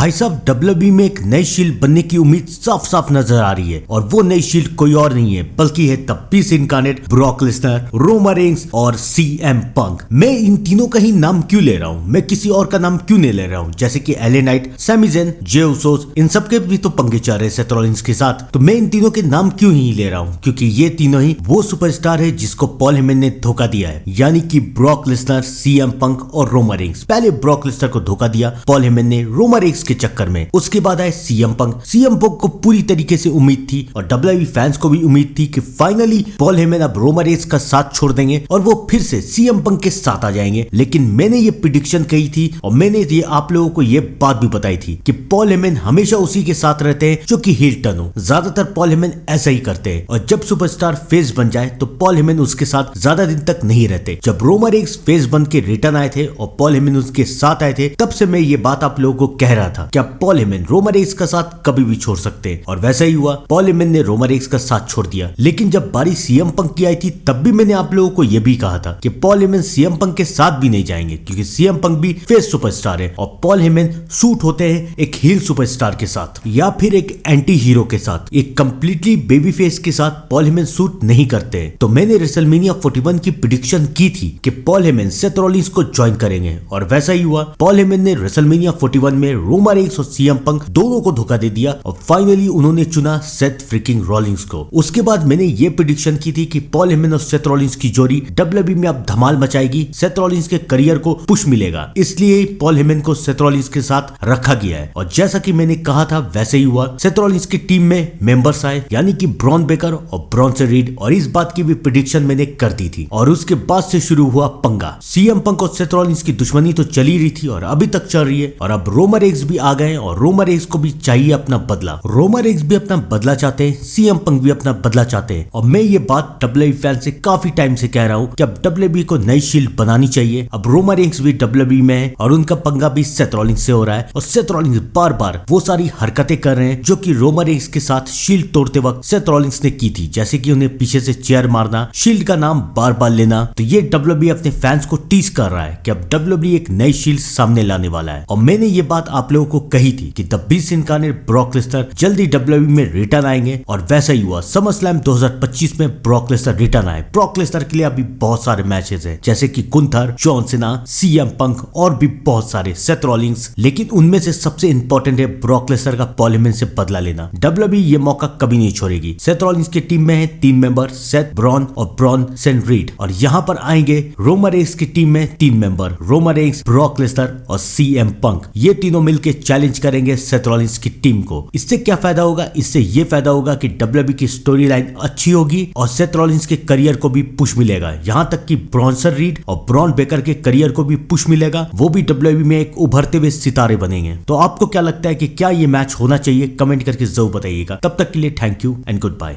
भाई साहब डब्ल्यूडब्ल्यूई में एक नई शील्ड बनने की उम्मीद साफ साफ नजर आ रही है और वो नई शील्ड कोई और नहीं है बल्कि है the beast incarnate, Brock Lesnar, Roman Reigns और सीएम पंक। मैं इन तीनों का ही नाम क्यों ले रहा हूँ, मैं किसी और का नाम क्यों नहीं ले रहा हूँ, जैसे कि एले नाइट, सैमी ज़ेन, जे उसोस, इन सब के भी तो पंगे चल रहे सेथ रॉलिंस के साथ। तो मैं इन तीनों के नाम क्यों ही ले रहा हूँ, क्योंकि ये तीनों ही वो सुपरस्टार है जिसको पॉल हेमन ने धोखा दिया है, यानी कि ब्रॉक लेसनर, सीएम पंक और रोमन रेंस। पहले ब्रॉक लेसनर को धोखा दिया पॉल हेमन ने रोमन रेंस के चक्कर में, उसके बाद आए सीएम पंक। सीएम पंक को पूरी तरीके से उम्मीद थी और डब्ल्यूडब्ल्यूई फैंस को भी उम्मीद थी कि फाइनली पॉल हेमन अब रोमन रेंस का साथ छोड़ देंगे और वो फिर से सीएम पंक के साथ आ जाएंगे। लेकिन मैंने ये प्रेडिक्शन कही थी और मैंने ये आप लोगों को ये बात भी बताई थी कि पॉल हेमन हमेशा उसी के साथ रहते हैं जो कि हील टर्न हो। ज्यादातर पॉल हेमन ऐसा ही करते हैं और जब सुपरस्टार फेस बन जाए तो पॉल हेमन उसके साथ ज्यादा दिन तक नहीं रहते। जब रोमन रेंस फेस बन के रिटर्न आए थे और पॉल हेमन उसके साथ आए थे, तब से मैं ये बात आप लोगों को कह रहा था कि पॉल हेमन रोमन रेंस का साथ कभी भी छोड़ सकते हैं और वैसा ही हुआ। पॉल हेमन ने रोमन रेंस का साथ छोड़ दिया। लेकिन जब बारी सीएम पंक की आई थी तब भी मैंने आप लोगों को यह भी कहा था कि पॉल हेमन सीएम पंक के साथ भी नहीं जाएंगे, क्योंकि सीएम पंक भी फेस सुपरस्टार है और पॉल हेमन सूट होते हैं एक हील सुपरस्टार के साथ या फिर एक एंटी हीरो के साथ। एक कंप्लीटली बेबी फेस के साथ पॉल हेमन सूट नहीं करते हैं। तो मैंने रेसलमेनिया 41 की प्रेडिक्शन की थी कि पॉल हेमन सेथ रॉलिंस को ज्वाइन करेंगे और वैसा ही हुआ। पॉल हेमन ने रेसलमेनिया 41 में रोमन रेंस और सीएम पंक दोनों को धोखा दे दिया और फाइनली उन्होंने चुना सेथ फ्रिकिंग रॉलिंस को। उसके बाद मैंने ये प्रेडिक्शन की थी कि पॉल हेमन और सेथ रॉलिंस की जोड़ी डब्ल्यूडब्ल्यूई में अब धमाल मचाएगी, सेथ रॉलिंस के करियर को पुश मिलेगा, इसलिए पॉल हेमन को सेथ रॉलिंस के साथ रखा गया है। और जैसा कि मैंने कहा था वैसे ही हुआ। सेथ रॉलिंस की टीम में मेंबर्स आए, यानी कि ब्रॉन बेकर और ब्रॉन्सन रीड, और इस बात की भी प्रेडिक्शन मैंने कर दी थी। और उसके बाद से शुरू हुआ पंगा। सीएम पंक और सेथ रॉलिंस की दुश्मनी तो चली रही थी और अभी तक चल रही है और अब रोमन रेंस भी आ गए और रोमन रेंस को भी चाहिए अपना बदला। रोमन रेंस भी अपना बदला चाहते हैं, सीएम पंक भी अपना बदला चाहते हैं। और मैं ये बात डब्ल्यूडब्ल्यूई फैन से काफी टाइम से कह रहा हूँ कि अब डब्ल्यूडब्ल्यूई को नई शील्ड बनानी चाहिए। अब रोमन रेंस भी डब्ल्यूडब्ल्यूई में है और उनका पंगा भी सेथ रॉलिंस से हो रहा है और सेथ रॉलिंस बार बार वो सारी हरकतें कर रहे हैं जो कि रोमन रेंस के साथ शील्ड तोड़ते वक्त सेथ रॉलिंस ने की थी, जैसे कि उन्हें पीछे से चेयर मारना, शील्ड का नाम बार बार लेना। तो ये डब्ल्यूडब्ल्यूई अपने फैंस को टीज कर रहा है कि अब डब्ल्यूडब्ल्यूई एक नई शील्ड सामने लाने वाला है। और मैंने ये बात आप लोगों को कही थी कि the beast incarnate Brock Lesnar जल्दी डब्ल्यूडब्ल्यूई में रिटर्न आएंगे और वैसा ही हुआ। समर स्लैम 2025 में ब्रॉक लेसनर रिटर्न आए। ब्रॉक लेसनर के लिए अभी बहुत सारे मैचेस हैं, जैसे कि Gunther, John Cena, CM Punk और भी बहुत सारे, सेथ रॉलिंस। लेकिन उनमें से सबसे इंपॉर्टेंट है ब्रॉक लेसनर का पॉल हेमन से बदला लेना। डब्ल्यूडब्ल्यूई ये मौका कभी नहीं छोड़ेगी। सेथ रॉलिंस की टीम में है 3 मेंबर, सेथ, ब्रॉन और ब्रॉन्सन रीड, और यहाँ पर आएंगे रोमन रेंस की टीम में 3 member, Roman Reigns, Brock Lesnar और सीएम पंक। ये तीनों मिलकर चैलेंज करेंगे सेथ रॉलिंस की टीम को। इससे क्या फायदा होगा? इससे ये फायदा होगा कि डब्ल्यूडब्ल्यूई की स्टोरी लाइन अच्छी होगी और सेथ रॉलिंस के करियर को भी पुश मिलेगा। यहाँ तक कि ब्रॉन्सन रीड और ब्रॉन बेकर के करियर को भी पुश मिलेगा, वो भी डब्ल्यूडब्ल्यूई में एक उभरते हुए सितारे बनेंगे। तो आपको क्या लगता है कि क्या ये मैच होना चाहिए? कमेंट करके जरूर बताइएगा। तब तक के लिए thank you and good bye.